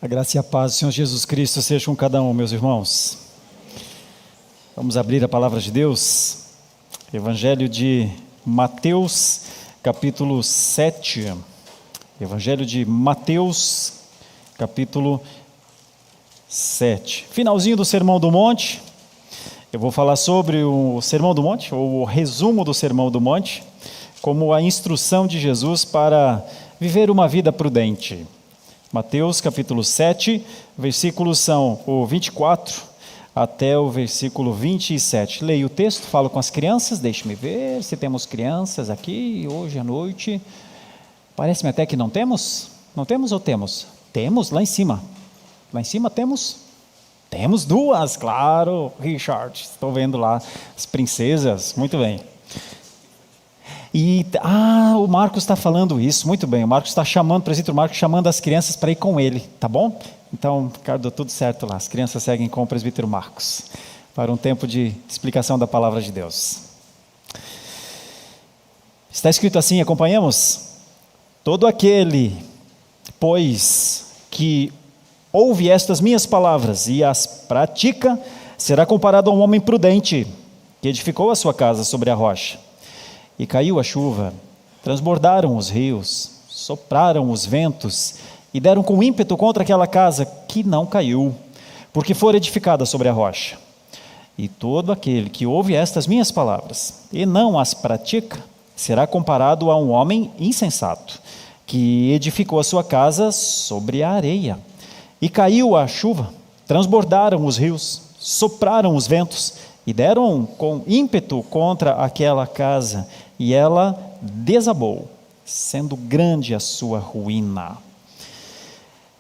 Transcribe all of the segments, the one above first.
graça e a paz do Senhor Jesus Cristo seja com cada um, meus irmãos. Vamos abrir a palavra de Deus, Evangelho de Mateus, capítulo 7. Evangelho de Mateus, capítulo 7. Finalzinho do Sermão do Monte. Eu vou falar sobre o Sermão do Monte, ou o resumo do Sermão do Monte, como a instrução de Jesus para viver uma vida prudente. Mateus capítulo 7, versículos são o 24 até o versículo 27. Leio o texto, falo com as crianças, deixe-me ver se temos crianças aqui hoje à noite. Parece-me até que não temos. Não temos ou temos? Temos, lá em cima. Lá em cima temos? Temos duas, claro, Richard. Estou vendo lá as princesas, muito bem. O Marcos está falando isso, muito bem, o Marcos está chamando, o presbítero Marcos chamando as crianças para ir com ele, tá bom? Então, Ricardo, deu tudo certo lá, as crianças seguem com o presbítero Marcos, para um tempo de explicação da palavra de Deus. Está escrito assim, acompanhamos? Todo aquele, pois, que ouve estas minhas palavras e as pratica, será comparado a um homem prudente, que edificou a sua casa sobre a rocha. E caiu a chuva, transbordaram os rios, sopraram os ventos e deram com ímpeto contra aquela casa que não caiu, porque fora edificada sobre a rocha. E todo aquele que ouve estas minhas palavras e não as pratica, será comparado a um homem insensato, que edificou a sua casa sobre a areia. E caiu a chuva, transbordaram os rios, sopraram os ventos e deram com ímpeto contra aquela casa, e ela desabou, sendo grande a sua ruína.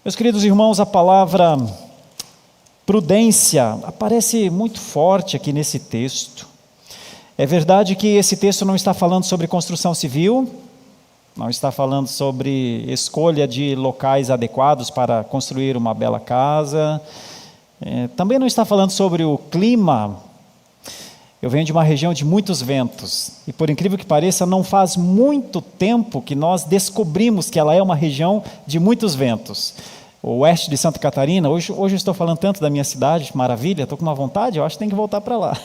Meus queridos irmãos, a palavra prudência aparece muito forte aqui nesse texto. É verdade que esse texto não está falando sobre construção civil, não está falando sobre escolha de locais adequados para construir uma bela casa, também não está falando sobre o clima. Eu venho de uma região de muitos ventos, e por incrível que pareça, não faz muito tempo que nós descobrimos que ela é uma região de muitos ventos. O oeste de Santa Catarina, hoje eu estou falando tanto da minha cidade, Maravilha, estou com uma vontade, eu acho que tem que voltar para lá.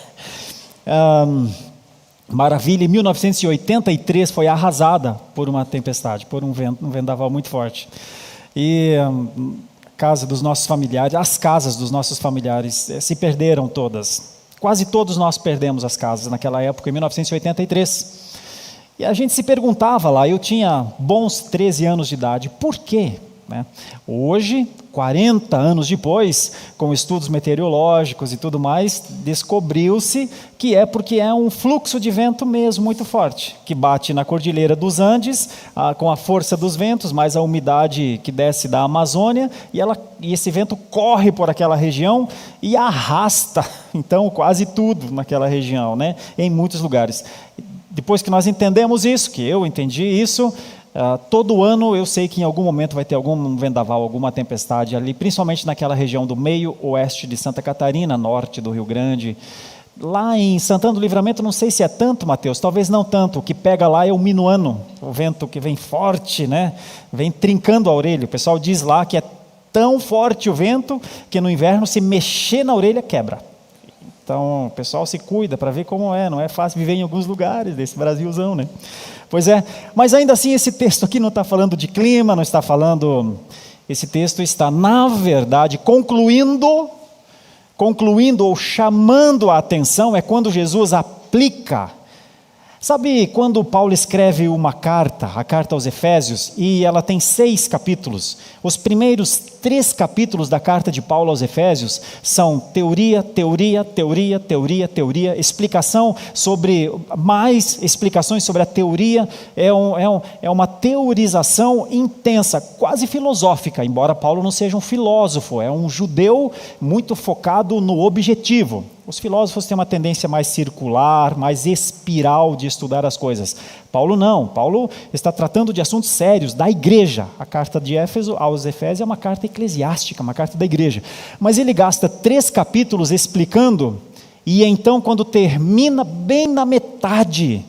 Maravilha, em 1983, foi arrasada por uma tempestade, por um vendaval muito forte. E casa dos nossos familiares, as casas dos nossos familiares se perderam todas. Quase todos nós perdemos as casas naquela época, em 1983. E a gente se perguntava lá, eu tinha bons 13 anos de idade, por quê? Hoje, 40 anos depois, com estudos meteorológicos e tudo mais, descobriu-se que é porque é um fluxo de vento mesmo muito forte, que bate na Cordilheira dos Andes, com a força dos ventos, mais a umidade que desce da Amazônia, e esse vento corre por aquela região e arrasta, então, quase tudo naquela região, em muitos lugares. Depois que nós entendemos isso, que eu entendi isso, todo ano eu sei que em algum momento vai ter algum vendaval, alguma tempestade ali, principalmente naquela região do meio oeste de Santa Catarina, norte do Rio Grande. Lá em Santana do Livramento, não sei se é tanto, Mateus, talvez não tanto. O que pega lá é o minuano, o vento que vem forte, vem trincando a orelha. O pessoal diz lá que é tão forte o vento que no inverno, se mexer na orelha, quebra. Então o pessoal se cuida para ver como não é fácil viver em alguns lugares desse Brasilzão, Pois é, mas ainda assim esse texto aqui não está falando de clima, não está falando, esse texto está na verdade concluindo ou chamando a atenção, é quando Jesus aplica. Sabe quando Paulo escreve uma carta, a carta aos Efésios, e ela tem 6 capítulos, os primeiros 3 capítulos da carta de Paulo aos Efésios são teoria, explicação sobre, mais explicações sobre a teoria, é uma teorização intensa, quase filosófica, embora Paulo não seja um filósofo, é um judeu muito focado no objetivo. Os filósofos têm uma tendência mais circular, mais espiral de estudar as coisas. Paulo não, Paulo está tratando de assuntos sérios, da igreja. A carta de Éfeso aos Efésios é uma carta eclesiástica, uma carta da igreja. Mas ele gasta 3 capítulos explicando, e então quando termina bem na metade,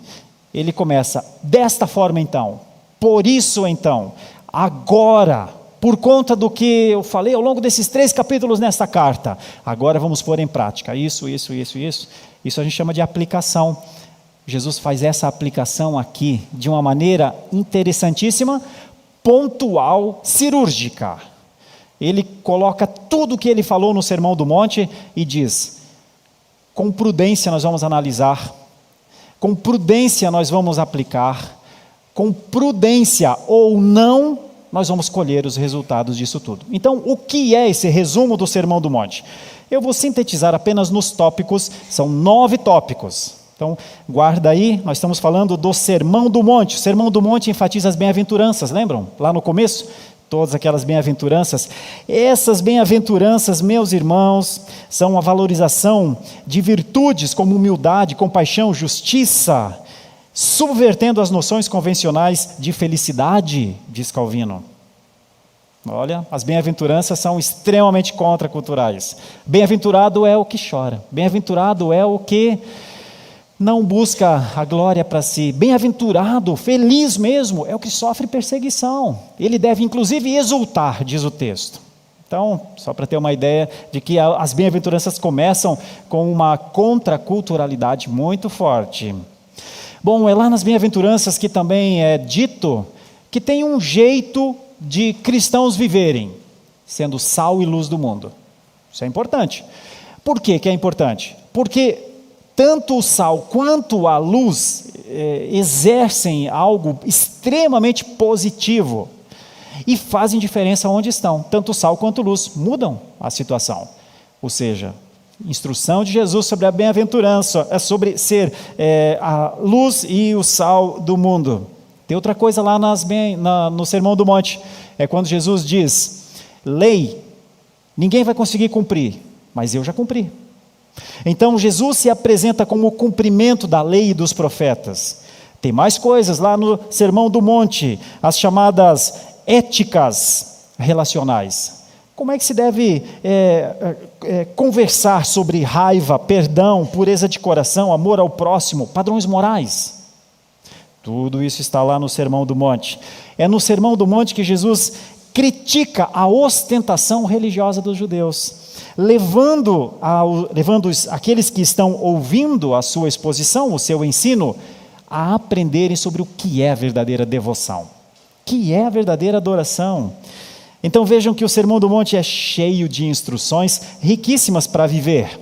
ele começa desta forma então, por isso então, agora, por conta do que eu falei ao longo desses 3 capítulos nesta carta, agora vamos pôr em prática isso. Isso a gente chama de aplicação. Jesus faz essa aplicação aqui de uma maneira interessantíssima, pontual, cirúrgica. Ele coloca tudo o que ele falou no Sermão do Monte e diz: com prudência nós vamos analisar, com prudência nós vamos aplicar, com prudência ou não, nós vamos colher os resultados disso tudo. Então, o que é esse resumo do Sermão do Monte? Eu vou sintetizar apenas nos tópicos, são 9 tópicos. Então, guarda aí, nós estamos falando do Sermão do Monte. O Sermão do Monte enfatiza as bem-aventuranças, lembram? Lá no começo, todas aquelas bem-aventuranças. Essas bem-aventuranças, meus irmãos, são a valorização de virtudes como humildade, compaixão, justiça, subvertendo as noções convencionais de felicidade, diz Calvino. Olha, as bem-aventuranças são extremamente contraculturais. Bem-aventurado é o que chora, bem-aventurado é o que não busca a glória para si. Bem-aventurado, feliz mesmo, é o que sofre perseguição. Ele deve inclusive exultar, diz o texto. Então, só para ter uma ideia de que as bem-aventuranças começam com uma contraculturalidade muito forte. Bom, é lá nas bem-aventuranças que também é dito que tem um jeito de cristãos viverem, sendo sal e luz do mundo. Isso é importante. Por que é importante? Porque tanto o sal quanto a luz exercem algo extremamente positivo e fazem diferença onde estão. Tanto o sal quanto a luz mudam a situação. Ou seja, instrução de Jesus sobre a bem-aventurança é sobre ser a luz e o sal do mundo. Tem outra coisa lá no Sermão do Monte, é quando Jesus diz: lei, ninguém vai conseguir cumprir, mas eu já cumpri. Então Jesus se apresenta como o cumprimento da lei e dos profetas. Tem mais coisas lá no Sermão do Monte, as chamadas éticas relacionais. Como é que se deve conversar sobre raiva, perdão, pureza de coração, amor ao próximo, padrões morais? Tudo isso está lá no Sermão do Monte. É no Sermão do Monte que Jesus critica a ostentação religiosa dos judeus, levando aqueles que estão ouvindo a sua exposição, o seu ensino, a aprenderem sobre o que é a verdadeira devoção, o que é a verdadeira adoração. Então vejam que o Sermão do Monte é cheio de instruções riquíssimas para viver.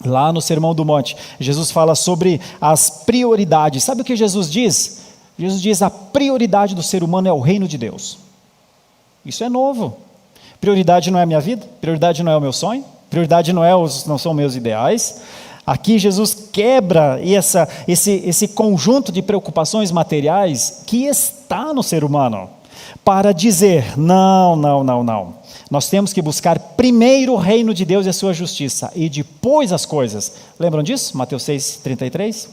Lá no Sermão do Monte, Jesus fala sobre as prioridades. Sabe o que Jesus diz? Jesus diz: a prioridade do ser humano é o reino de Deus. Isso é novo. Prioridade não é a minha vida, prioridade não é o meu sonho, prioridade não são meus ideais. Aqui Jesus quebra esse conjunto de preocupações materiais que está no ser humano, para dizer: não. Nós temos que buscar primeiro o reino de Deus e a sua justiça, e depois as coisas. Lembram disso? Mateus 6,33?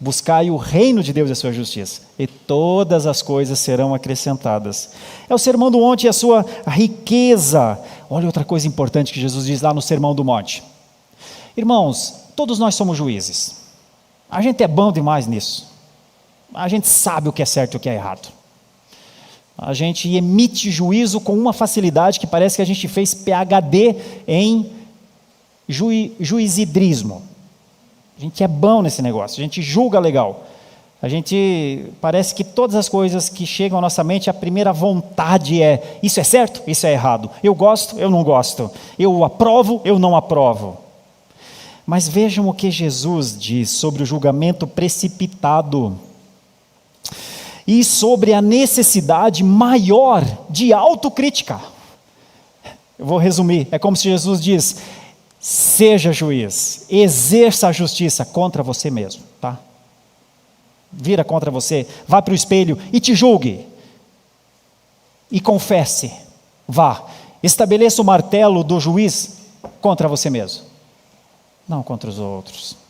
Buscai o reino de Deus e a sua justiça, e todas as coisas serão acrescentadas. É o Sermão do Monte e a sua riqueza. Olha outra coisa importante que Jesus diz lá no Sermão do Monte. Irmãos, todos nós somos juízes. A gente é bom demais nisso. A gente sabe o que é certo e o que é errado. A gente emite juízo com uma facilidade que parece que a gente fez PhD em juizidrismo. A gente é bom nesse negócio, a gente julga legal. A gente parece que todas as coisas que chegam à nossa mente, a primeira vontade é: isso é certo, isso é errado. Eu gosto, eu não gosto. Eu aprovo, eu não aprovo. Mas vejam o que Jesus diz sobre o julgamento precipitado e sobre a necessidade maior de autocrítica. Eu vou resumir, é como se Jesus diz: seja juiz, exerça a justiça contra você mesmo, tá? Vira contra você, vá para o espelho e te julgue, e confesse, vá, estabeleça o martelo do juiz contra você mesmo, não contra os outros.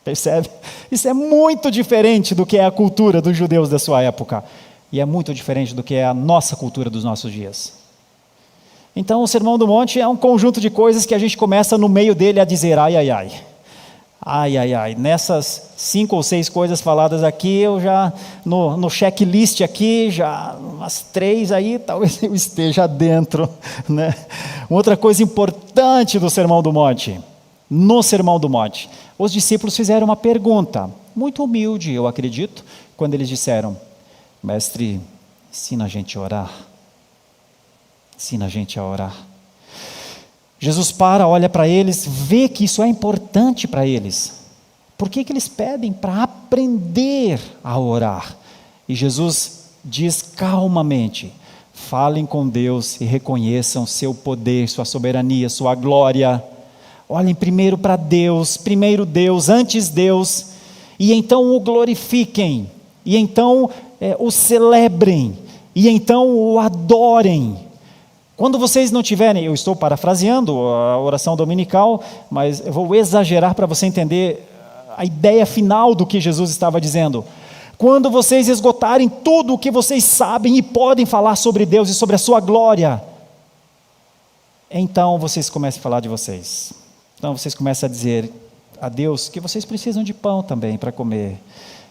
Percebe? Isso é muito diferente do que é a cultura dos judeus da sua época, e é muito diferente do que é a nossa cultura dos nossos dias. Então o Sermão do Monte é um conjunto de coisas que a gente começa no meio dele a dizer: ai, ai, ai. Ai, ai, ai, nessas 5 ou 6 coisas faladas aqui, eu já, no checklist aqui, já umas 3 aí, talvez eu esteja dentro, né? Outra coisa importante do Sermão do Monte, no Sermão do Monte, os discípulos fizeram uma pergunta, muito humilde, eu acredito, quando eles disseram: mestre, ensina a gente a orar, ensina a gente a orar. Jesus para, olha para eles, vê que isso é importante para eles. Por que eles pedem? Para aprender a orar. E Jesus diz calmamente: falem com Deus e reconheçam seu poder, sua soberania, sua glória. Olhem primeiro para Deus, primeiro Deus, antes Deus, e então o glorifiquem, e então o celebrem, e então o adorem. Quando vocês não tiverem, eu estou parafraseando a oração dominical, mas eu vou exagerar para você entender a ideia final do que Jesus estava dizendo. Quando vocês esgotarem tudo o que vocês sabem e podem falar sobre Deus e sobre a sua glória, então vocês começam a falar de vocês. Então vocês começam a dizer a Deus que vocês precisam de pão também para comer.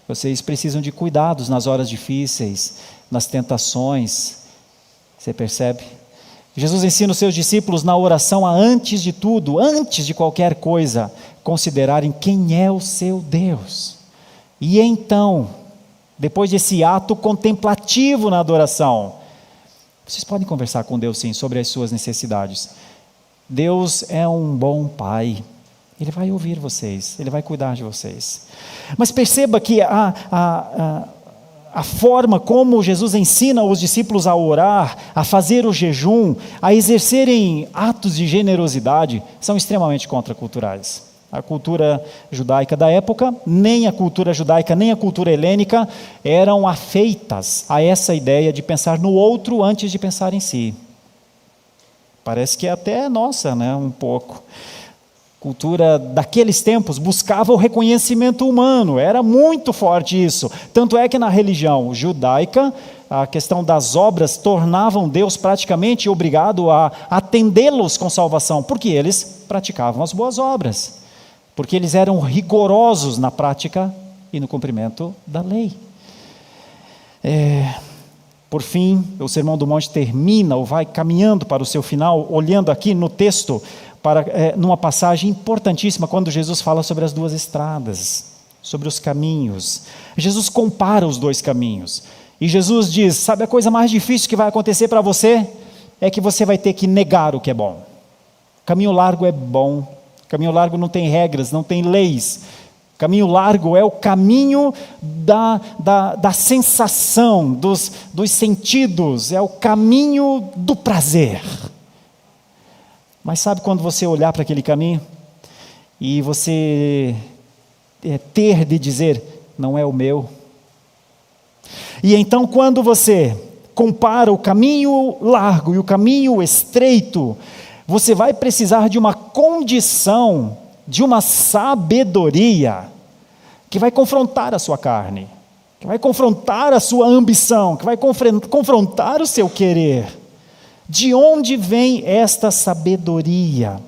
Vocês precisam de cuidados nas horas difíceis, nas tentações. Você percebe? Jesus ensina os seus discípulos na oração a, antes de tudo, antes de qualquer coisa, considerarem quem é o seu Deus. E então, depois desse ato contemplativo na adoração, vocês podem conversar com Deus sim, sobre as suas necessidades. Deus é um bom Pai, Ele vai ouvir vocês, Ele vai cuidar de vocês. Mas perceba que a forma como Jesus ensina os discípulos a orar, a fazer o jejum, a exercerem atos de generosidade, são extremamente contraculturais. A cultura judaica da época, nem a cultura judaica, nem a cultura helênica, eram afeitas a essa ideia de pensar no outro antes de pensar em si. Parece que até é nossa, né, um pouco. Cultura daqueles tempos buscava o reconhecimento humano, era muito forte isso. Tanto é que na religião judaica, a questão das obras tornavam Deus praticamente obrigado a atendê-los com salvação, porque eles praticavam as boas obras, porque eles eram rigorosos na prática e no cumprimento da lei. Por fim, o Sermão do Monte termina, ou vai caminhando para o seu final, olhando aqui no texto, numa passagem importantíssima, quando Jesus fala sobre as 2 estradas, sobre os caminhos. Jesus compara os 2 caminhos, e Jesus diz: sabe a coisa mais difícil que vai acontecer para você? É que você vai ter que negar o que é bom. Caminho largo é bom, caminho largo não tem regras, não tem leis. Caminho largo é o caminho da sensação, dos sentidos, é o caminho do prazer. Mas sabe quando você olhar para aquele caminho e você ter de dizer: não é o meu? E então quando você compara o caminho largo e o caminho estreito, você vai precisar de uma condição, de uma sabedoria que vai confrontar a sua carne, que vai confrontar a sua ambição, que vai confrontar o seu querer. De onde vem esta sabedoria?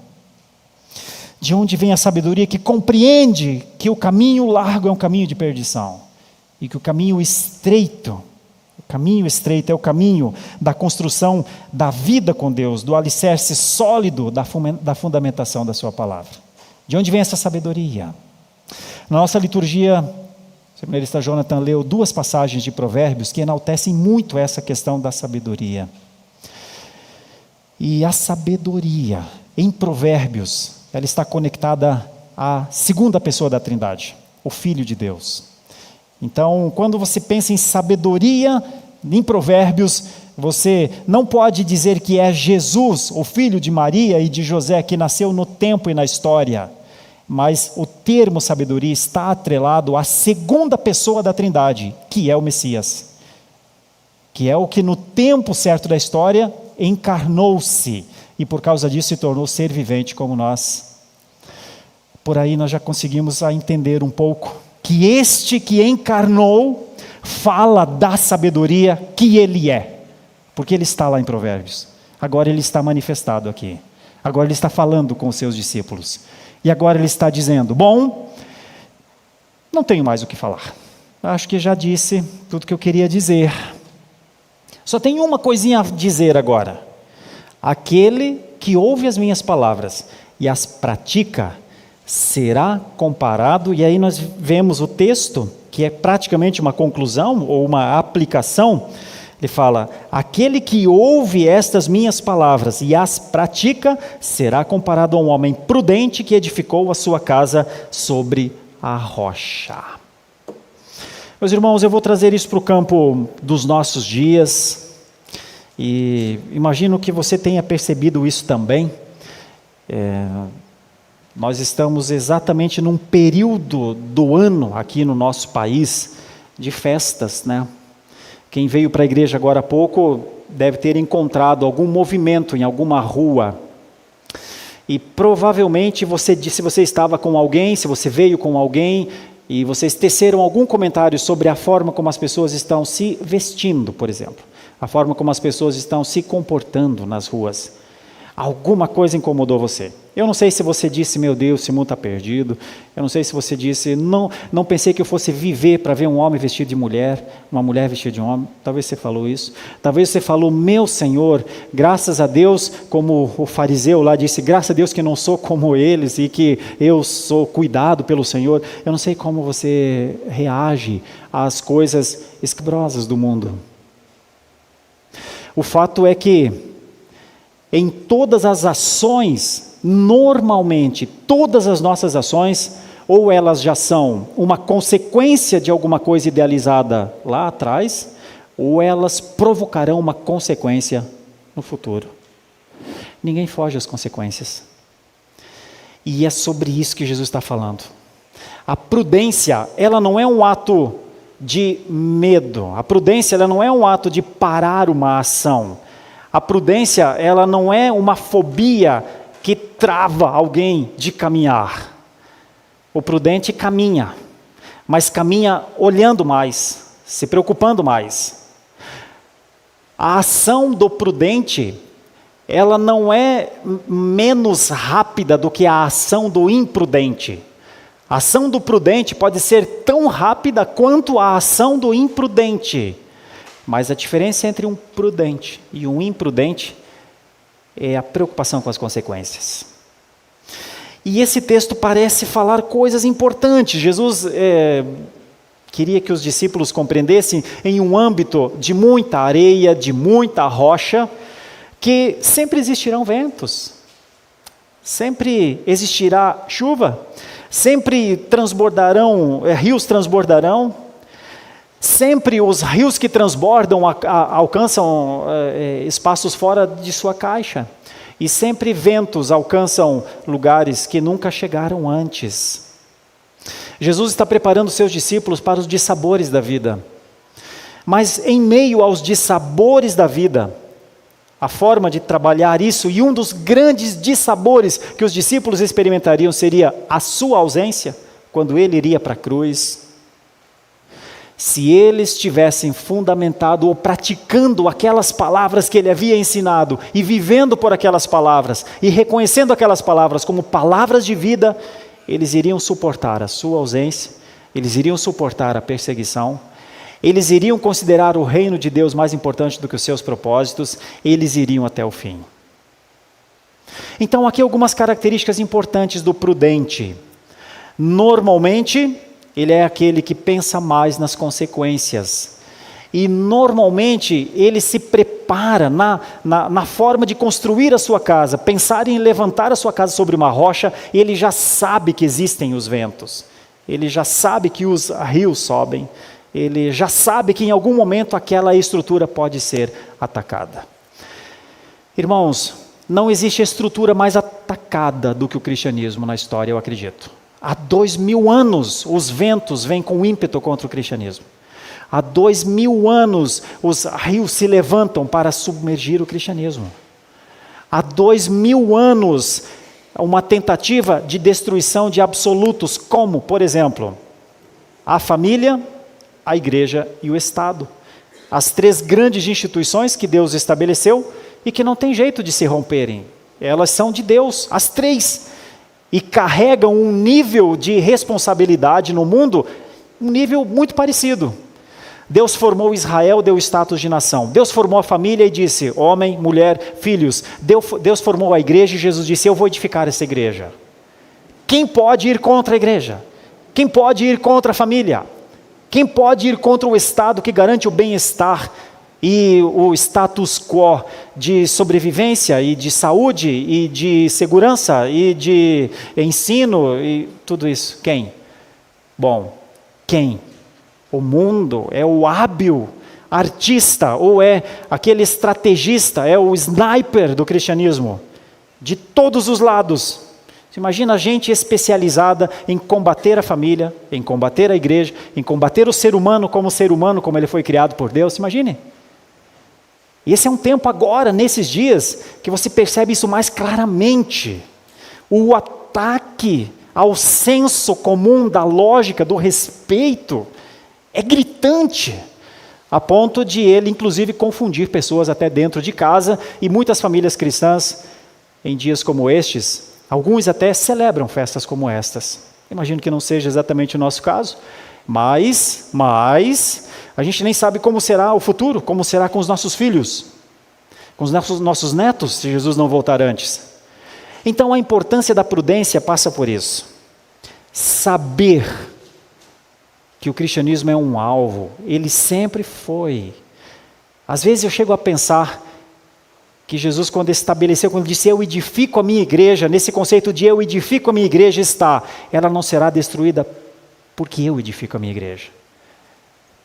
De onde vem a sabedoria que compreende que o caminho largo é um caminho de perdição e que o caminho estreito é o caminho da construção da vida com Deus, do alicerce sólido da fundamentação da sua palavra? De onde vem essa sabedoria? Na nossa liturgia, o seminarista Jonathan leu 2 passagens de Provérbios que enaltecem muito essa questão da sabedoria. E a sabedoria, em Provérbios, ela está conectada à 2ª pessoa da Trindade, o Filho de Deus. Então, quando você pensa em sabedoria, em Provérbios, você não pode dizer que é Jesus, o filho de Maria e de José, que nasceu no tempo e na história, mas o termo sabedoria está atrelado à 2ª pessoa da Trindade, que é o Messias, que é o que no tempo certo da história encarnou-se, e por causa disso se tornou ser vivente como nós. Por aí nós já conseguimos entender um pouco que este que encarnou fala da sabedoria que ele é, porque ele está lá em Provérbios. Agora ele está manifestado aqui, agora ele está falando com os seus discípulos, e agora ele está dizendo: bom, Não tenho mais o que falar. Acho que já disse tudo que eu queria dizer. Só tem uma coisinha a dizer agora. Aquele que ouve as minhas palavras e as pratica, será comparado, e aí nós vemos o texto, que é praticamente uma conclusão ou uma aplicação. Ele fala: aquele que ouve estas minhas palavras e as pratica, será comparado a um homem prudente que edificou a sua casa sobre a rocha. Meus irmãos, eu vou trazer isso para o campo dos nossos dias, e imagino que você tenha percebido isso também. Nós estamos exatamente num período do ano aqui no nosso país de festas, né? Quem veio para a igreja agora há pouco deve ter encontrado algum movimento em alguma rua. E provavelmente se você estava com alguém, se você veio com alguém, e vocês teceram algum comentário sobre a forma como as pessoas estão se vestindo, por exemplo. A forma como as pessoas estão se comportando nas ruas. Alguma coisa incomodou você. Eu não sei se você disse: meu Deus, esse mundo está perdido. Eu não sei se você disse: não pensei que eu fosse viver para ver um homem vestido de mulher, uma mulher vestida de homem. Talvez você falou isso. Talvez você falou: meu Senhor, graças a Deus, como o fariseu lá disse, graças a Deus que não sou como eles e que eu sou cuidado pelo Senhor. Eu não sei como você reage às coisas escabrosas do mundo. O fato é que em todas as ações, normalmente, todas as nossas ações, ou elas já são uma consequência de alguma coisa idealizada lá atrás, ou elas provocarão uma consequência no futuro. Ninguém foge às consequências. E é sobre isso que Jesus está falando. A prudência, ela não é um ato de medo. A prudência, ela não é um ato de parar uma ação. A prudência, ela não é uma fobia que trava alguém de caminhar. O prudente caminha, mas caminha olhando mais, se preocupando mais. A ação do prudente, ela não é menos rápida do que a ação do imprudente. A ação do prudente pode ser tão rápida quanto a ação do imprudente. Mas a diferença entre um prudente e um imprudente é a preocupação com as consequências. E esse texto parece falar coisas importantes. Jesus queria que os discípulos compreendessem, em um âmbito de muita areia, de muita rocha, que sempre existirão ventos, sempre existirá chuva, sempre rios transbordarão, sempre os rios que transbordam alcançam espaços fora de sua caixa. E sempre ventos alcançam lugares que nunca chegaram antes. Jesus está preparando seus discípulos para os dissabores da vida. Mas em meio aos dissabores da vida, a forma de trabalhar isso, e um dos grandes dissabores que os discípulos experimentariam seria a sua ausência, quando ele iria para a cruz. Se eles tivessem fundamentado ou praticando aquelas palavras que ele havia ensinado, e vivendo por aquelas palavras, e reconhecendo aquelas palavras como palavras de vida, eles iriam suportar a sua ausência, eles iriam suportar a perseguição, eles iriam considerar o reino de Deus mais importante do que os seus propósitos, eles iriam até o fim. Então, aqui algumas características importantes do prudente. Normalmente, ele é aquele que pensa mais nas consequências. E normalmente ele se prepara na forma de construir a sua casa, pensar em levantar a sua casa sobre uma rocha, ele já sabe que existem os ventos, ele já sabe que os rios sobem, ele já sabe que em algum momento aquela estrutura pode ser atacada. Irmãos, não existe estrutura mais atacada do que o cristianismo na história, eu acredito. Há 2000 anos os ventos vêm com ímpeto contra o cristianismo. Há 2000 anos os rios se levantam para submergir o cristianismo. Há 2000 anos uma tentativa de destruição de absolutos, como, por exemplo, a família, a igreja e o Estado. As três grandes instituições que Deus estabeleceu e que não tem jeito de se romperem. Elas são de Deus, as três. E carregam um nível de responsabilidade no mundo um nível muito parecido. Deus formou Israel, deu status de nação. Deus formou a família e disse, homem, mulher, filhos. Deus formou a igreja e Jesus disse, eu vou edificar essa igreja. Quem pode ir contra a igreja? Quem pode ir contra a família? Quem pode ir contra o Estado que garante o bem-estar e o status quo de sobrevivência e de saúde e de segurança e de ensino e tudo isso? Quem? Bom, quem? O mundo é o hábil artista ou é aquele estrategista, é o sniper do cristianismo, de todos os lados. Você imagina a gente especializada em combater a família, em combater a igreja, em combater o ser humano, como ele foi criado por Deus. Imagine. E esse é um tempo agora, nesses dias, que você percebe isso mais claramente. O ataque ao senso comum da lógica, do respeito, é gritante, a ponto de ele, inclusive, confundir pessoas até dentro de casa, e muitas famílias cristãs, em dias como estes, alguns até celebram festas como estas. Imagino que não seja exatamente o nosso caso, mas a gente nem sabe como será o futuro, como será com os nossos filhos, com os nossos netos, se Jesus não voltar antes. Então a importância da prudência passa por isso. Saber que o cristianismo é um alvo, ele sempre foi. Às vezes eu chego a pensar que Jesus, quando disse eu edifico a minha igreja, nesse conceito de eu edifico a minha igreja está, ela não será destruída porque eu edifico a minha igreja.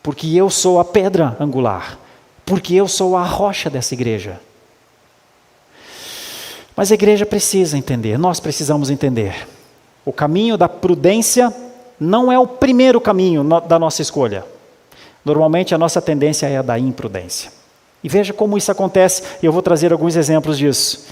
Porque eu sou a pedra angular. Porque eu sou a rocha dessa igreja. Mas a igreja precisa entender, nós precisamos entender. O caminho da prudência não é o primeiro caminho da nossa escolha. Normalmente a nossa tendência é a da imprudência. E veja como isso acontece, e eu vou trazer alguns exemplos disso.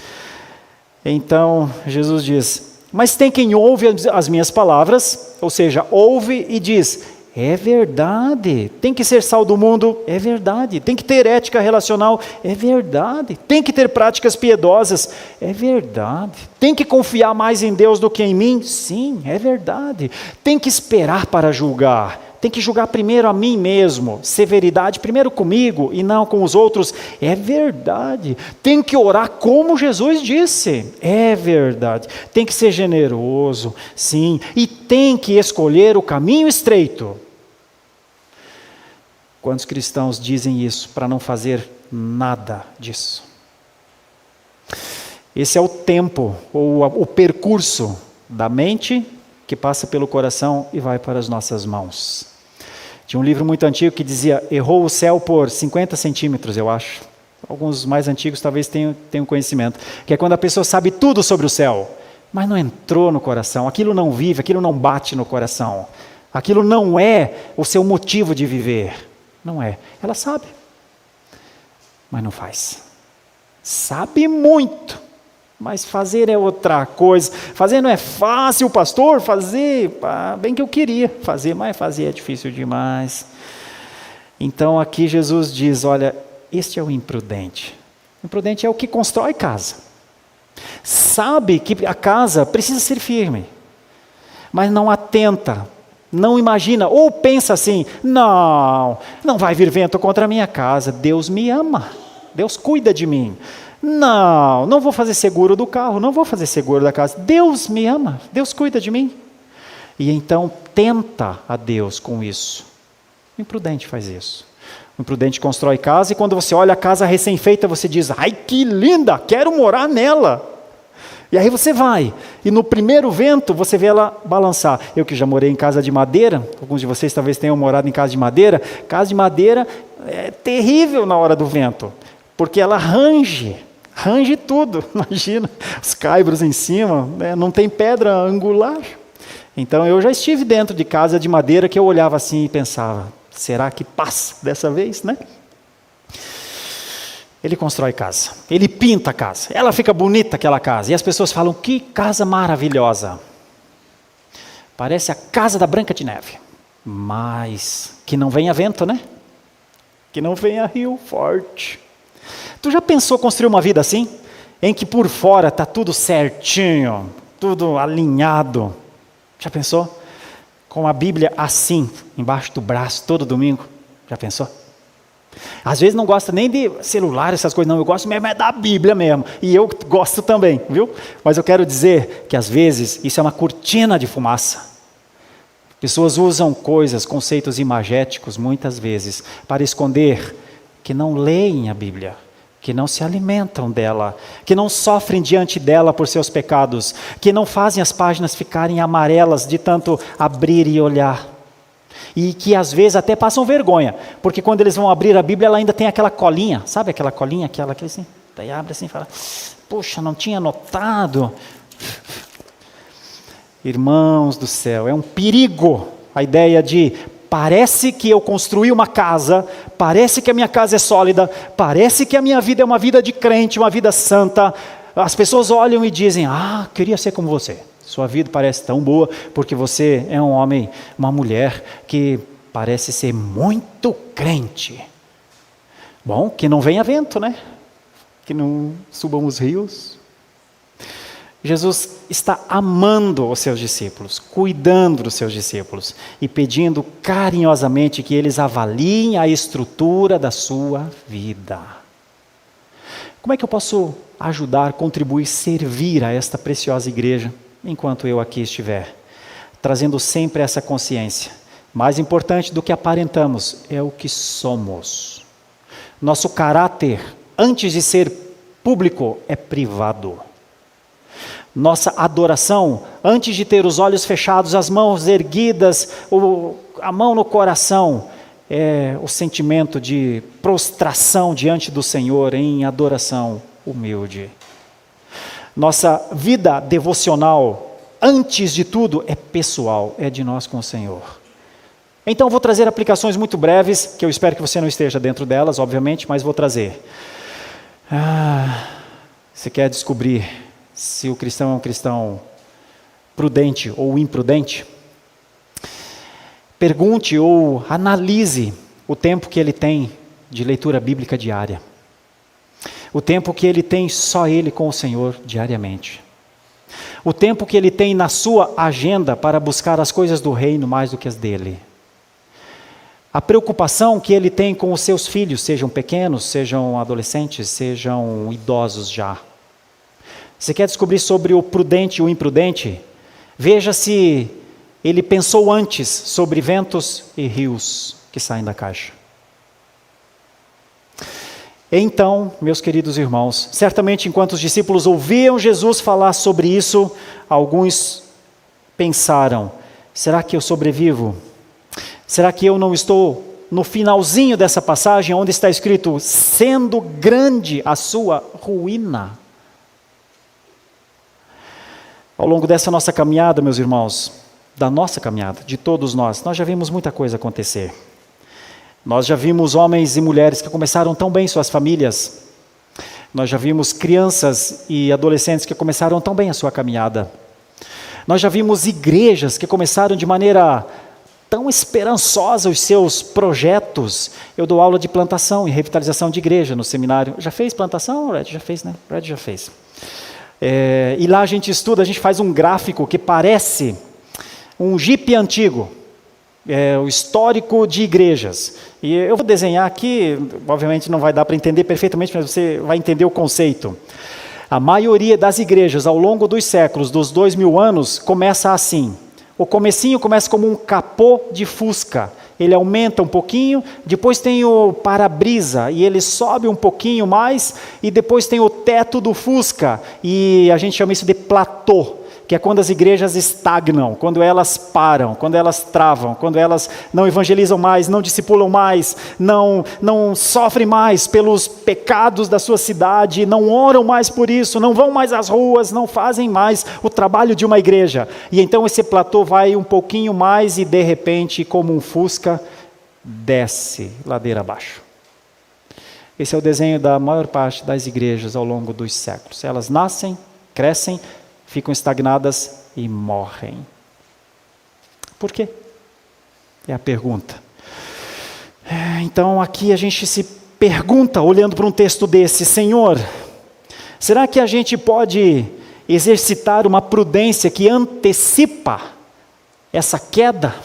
Então, Jesus diz, mas tem quem ouve as minhas palavras, ou seja, ouve e diz, é verdade, tem que ser sal do mundo, é verdade, tem que ter ética relacional, é verdade, tem que ter práticas piedosas, é verdade, tem que confiar mais em Deus do que em mim, sim, é verdade, tem que esperar para julgar, tem que julgar primeiro a mim mesmo, severidade primeiro comigo e não com os outros, é verdade. Tem que orar como Jesus disse, é verdade. Tem que ser generoso, sim. E tem que escolher o caminho estreito. Quantos cristãos dizem isso para não fazer nada disso? Esse é o tempo, ou o percurso da mente que passa pelo coração e vai para as nossas mãos. Tinha um livro muito antigo que dizia, errou o céu por 50 centímetros, eu acho. Alguns mais antigos talvez tenham conhecimento. Que é quando a pessoa sabe tudo sobre o céu, mas não entrou no coração, aquilo não vive, aquilo não bate no coração. Aquilo não é o seu motivo de viver. Não é. Ela sabe, mas não faz. Sabe muito, mas fazer é outra coisa. Fazer não é fácil, pastor, fazer, bem que eu queria fazer, mas fazer é difícil demais. Então aqui Jesus diz, olha, este é o imprudente. O imprudente é o que constrói casa. Sabe que a casa precisa ser firme, mas não atenta, não imagina, ou pensa assim, não vai vir vento contra a minha casa, Deus me ama, Deus cuida de mim. Não vou fazer seguro do carro, não vou fazer seguro da casa. Deus me ama, Deus cuida de mim. E então tenta a Deus com isso. O imprudente faz isso. O imprudente constrói casa e quando você olha a casa recém-feita, você diz, ai que linda, quero morar nela. E aí você vai, e no primeiro vento você vê ela balançar. Eu que já morei em casa de madeira, alguns de vocês talvez tenham morado em casa de madeira. Casa de madeira é terrível na hora do vento, porque ela range tudo, imagina, os caibros em cima, né? Não tem pedra angular. Então eu já estive dentro de casa de madeira que eu olhava assim e pensava, será que passa dessa vez, né? Ele constrói casa, ele pinta a casa, ela fica bonita aquela casa, e as pessoas falam, que casa maravilhosa. Parece a casa da Branca de Neve, mas que não venha vento, né? Que não venha rio forte. Tu já pensou construir uma vida assim? Em que por fora está tudo certinho, tudo alinhado. Já pensou? com a Bíblia assim, embaixo do braço, todo domingo. Já pensou? Às vezes não gosta nem de celular, essas coisas, não. Eu gosto mesmo é da Bíblia mesmo. E eu gosto também, viu? Mas eu quero dizer que às vezes isso é uma cortina de fumaça. Pessoas usam coisas, conceitos imagéticos, muitas vezes, para esconder que não leem a Bíblia, que não se alimentam dela, que não sofrem diante dela por seus pecados, que não fazem as páginas ficarem amarelas de tanto abrir e olhar. E que às vezes até passam vergonha, porque quando eles vão abrir a Bíblia, ela ainda tem aquela colinha, sabe aquela colinha, aquela assim, daí abre assim e fala, puxa, não tinha notado. Irmãos do céu, é um perigo a ideia de parece que eu construí uma casa, parece que a minha casa é sólida, parece que a minha vida é uma vida de crente, uma vida santa. As pessoas olham e dizem, queria ser como você. Sua vida parece tão boa porque você é um homem, uma mulher que parece ser muito crente. Bom, que não venha vento, né? Que não subam os rios. Jesus está amando os seus discípulos, cuidando dos seus discípulos e pedindo carinhosamente que eles avaliem a estrutura da sua vida. Como é que eu posso ajudar, contribuir, servir a esta preciosa igreja enquanto eu aqui estiver? Trazendo sempre essa consciência. Mais importante do que aparentamos é o que somos. Nosso caráter, antes de ser público, é privado. Nossa adoração, antes de ter os olhos fechados, as mãos erguidas, a mão no coração, é o sentimento de prostração diante do Senhor em adoração humilde. Nossa vida devocional, antes de tudo, é pessoal, é de nós com o Senhor. Então vou trazer aplicações muito breves, que eu espero que você não esteja dentro delas, obviamente, mas vou trazer. Você quer descobrir se o cristão é um cristão prudente ou imprudente? Pergunte ou analise o tempo que ele tem de leitura bíblica diária. O tempo que ele tem só ele com o Senhor diariamente. O tempo que ele tem na sua agenda para buscar as coisas do reino mais do que as dele. A preocupação que ele tem com os seus filhos, sejam pequenos, sejam adolescentes, sejam idosos já. Você quer descobrir sobre o prudente e o imprudente? Veja se ele pensou antes sobre ventos e rios que saem da caixa. Então, meus queridos irmãos, certamente enquanto os discípulos ouviam Jesus falar sobre isso, alguns pensaram, será que eu sobrevivo? Será que eu não estou no finalzinho dessa passagem, onde está escrito, sendo grande a sua ruína? Ao longo dessa nossa caminhada, meus irmãos, da nossa caminhada, de todos nós já vimos muita coisa acontecer. Nós já vimos homens e mulheres que começaram tão bem suas famílias. Nós já vimos crianças e adolescentes que começaram tão bem a sua caminhada. Nós já vimos igrejas que começaram de maneira tão esperançosa os seus projetos. Eu dou aula de plantação e revitalização de igreja no seminário. Já fez plantação? Red já fez, né? Red já fez. E lá a gente estuda, a gente faz um gráfico que parece um Jeep antigo, o histórico de igrejas. E eu vou desenhar aqui, obviamente não vai dar para entender perfeitamente, mas você vai entender o conceito. A maioria das igrejas ao longo dos séculos, dos 2000 anos, começa assim. O comecinho começa como um capô de Fusca. Ele aumenta um pouquinho, depois tem o para-brisa, e ele sobe um pouquinho mais, e depois tem o teto do Fusca, e a gente chama isso de platô, que é quando as igrejas estagnam, quando elas param, quando elas travam, quando elas não evangelizam mais, não discipulam mais, não sofrem mais pelos pecados da sua cidade, não oram mais por isso, não vão mais às ruas, não fazem mais o trabalho de uma igreja. E então esse platô vai um pouquinho mais e de repente, como um Fusca, desce ladeira abaixo. Esse é o desenho da maior parte das igrejas ao longo dos séculos. Elas nascem, crescem, ficam estagnadas e morrem. Por quê? É a pergunta. Então aqui a gente se pergunta, olhando para um texto desse, Senhor, será que a gente pode exercitar uma prudência que antecipa essa queda.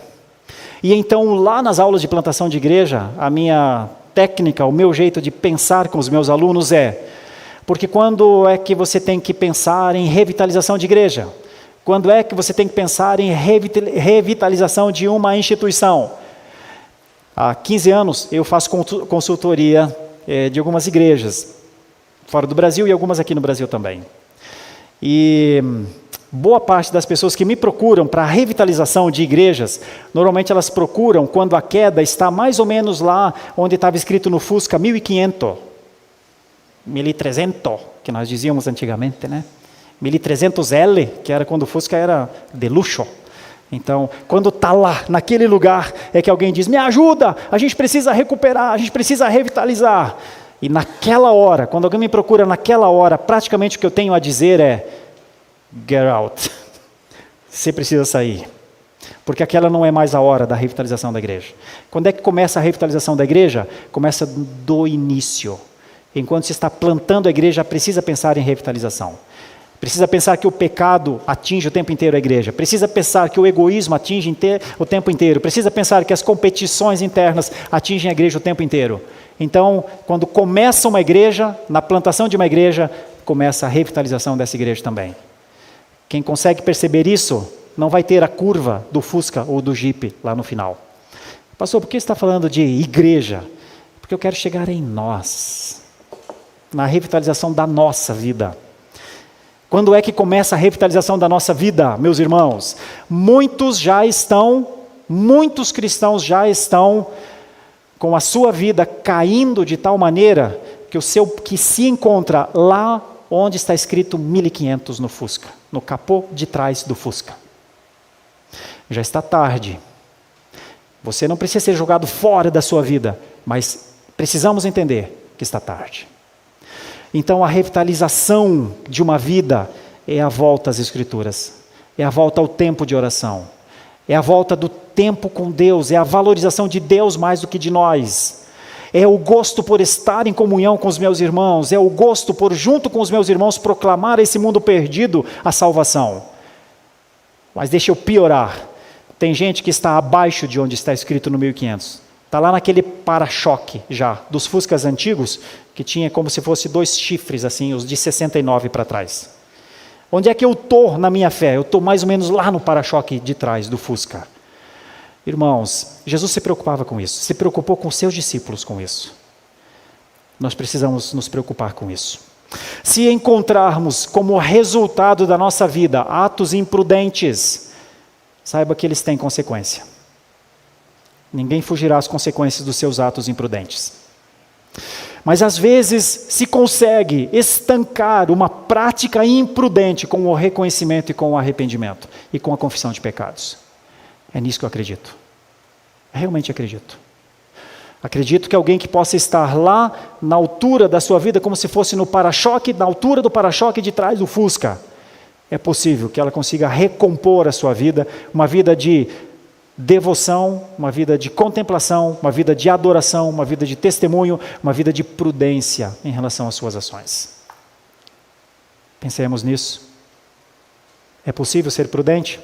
E então, lá nas aulas de plantação de igreja, a minha técnica, o meu jeito de pensar com os meus alunos porque quando é que você tem que pensar em revitalização de igreja? Quando é que você tem que pensar em revitalização de uma instituição? Há 15 anos eu faço consultoria de algumas igrejas, fora do Brasil e algumas aqui no Brasil também. E boa parte das pessoas que me procuram para a revitalização de igrejas, normalmente elas procuram quando a queda está mais ou menos lá onde estava escrito no Fusca 1500, 1300, que nós dizíamos antigamente, né? 1300L, que era quando o Fusca era de luxo. Então, quando está lá, naquele lugar, é que alguém diz, me ajuda, a gente precisa recuperar, a gente precisa revitalizar. E naquela hora, quando alguém me procura naquela hora, praticamente o que eu tenho a dizer get out. Você precisa sair. Porque aquela não é mais a hora da revitalização da igreja. Quando é que começa a revitalização da igreja? Começa do início. Enquanto se está plantando a igreja, precisa pensar em revitalização. Precisa pensar que o pecado atinge o tempo inteiro a igreja. Precisa pensar que o egoísmo atinge o tempo inteiro. Precisa pensar que as competições internas atingem a igreja o tempo inteiro. Então, quando começa uma igreja, na plantação de uma igreja, começa a revitalização dessa igreja também. Quem consegue perceber isso, não vai ter a curva do Fusca ou do Jeep lá no final. Pastor, por que você está falando de igreja? Porque eu quero chegar em nós, na revitalização da nossa vida. Quando é que começa a revitalização da nossa vida, meus irmãos? Muitos cristãos já estão com a sua vida caindo de tal maneira que se encontra lá onde está escrito 1500 no Fusca, no capô de trás do Fusca. Já está tarde. Você não precisa ser jogado fora da sua vida, mas precisamos entender que está tarde. Então a revitalização de uma vida é a volta às Escrituras, é a volta ao tempo de oração, é a volta do tempo com Deus, é a valorização de Deus mais do que de nós, é o gosto por estar em comunhão com os meus irmãos, é o gosto por, junto com os meus irmãos, proclamar a esse mundo perdido a salvação. Mas deixa eu piorar, tem gente que está abaixo de onde está escrito no 1500, está lá naquele para-choque já, dos Fuscas antigos, que tinha como se fosse 2 chifres, assim, os de 69 para trás. Onde é que eu estou na minha fé? Eu estou mais ou menos lá no para-choque de trás do Fusca. Irmãos, Jesus se preocupava com isso, se preocupou com os seus discípulos com isso. Nós precisamos nos preocupar com isso. Se encontrarmos como resultado da nossa vida atos imprudentes, saiba que eles têm consequência. Ninguém fugirá às consequências dos seus atos imprudentes. Mas às vezes se consegue estancar uma prática imprudente com o reconhecimento e com o arrependimento e com a confissão de pecados. É nisso que eu acredito. Realmente acredito. Acredito que alguém que possa estar lá na altura da sua vida, como se fosse no para-choque, na altura do para-choque de trás do Fusca, é possível que ela consiga recompor a sua vida, uma vida de devoção, uma vida de contemplação, uma vida de adoração, uma vida de testemunho, uma vida de prudência em relação às suas ações. Pensemos nisso. É possível ser prudente?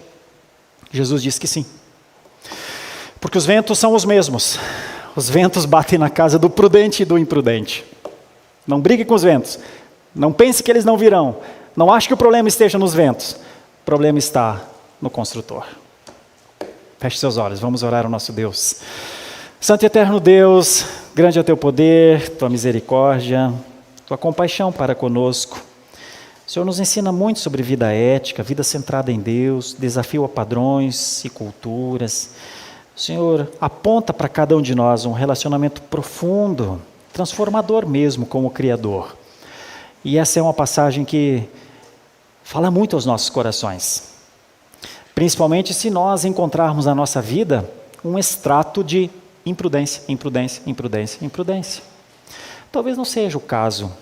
Jesus diz que sim. Porque os ventos são os mesmos. Os ventos batem na casa do prudente e do imprudente. Não brigue com os ventos. Não pense que eles não virão. Não ache que o problema esteja nos ventos. O problema está no construtor. Feche seus olhos, vamos orar ao nosso Deus. Santo e eterno Deus, grande é o teu poder, tua misericórdia, tua compaixão para conosco. O Senhor nos ensina muito sobre vida ética, vida centrada em Deus, desafio a padrões e culturas. O Senhor aponta para cada um de nós um relacionamento profundo, transformador mesmo com o Criador. E essa é uma passagem que fala muito aos nossos corações. Principalmente se nós encontrarmos na nossa vida um extrato de imprudência, imprudência, imprudência, imprudência. Talvez não seja o caso,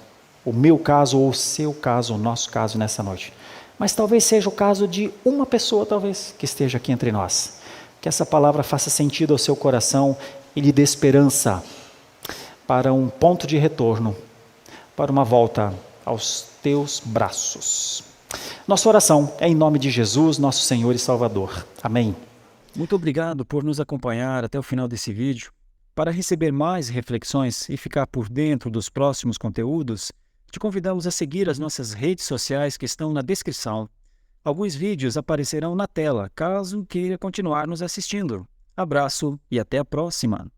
o meu caso ou o seu caso, o nosso caso nessa noite. Mas talvez seja o caso de uma pessoa, talvez, que esteja aqui entre nós. Que essa palavra faça sentido ao seu coração e lhe dê esperança para um ponto de retorno, para uma volta aos teus braços. Nossa oração é em nome de Jesus, nosso Senhor e Salvador. Amém. Muito obrigado por nos acompanhar até o final desse vídeo. Para receber mais reflexões e ficar por dentro dos próximos conteúdos, te convidamos a seguir as nossas redes sociais que estão na descrição. Alguns vídeos aparecerão na tela, caso queira continuar nos assistindo. Abraço e até a próxima!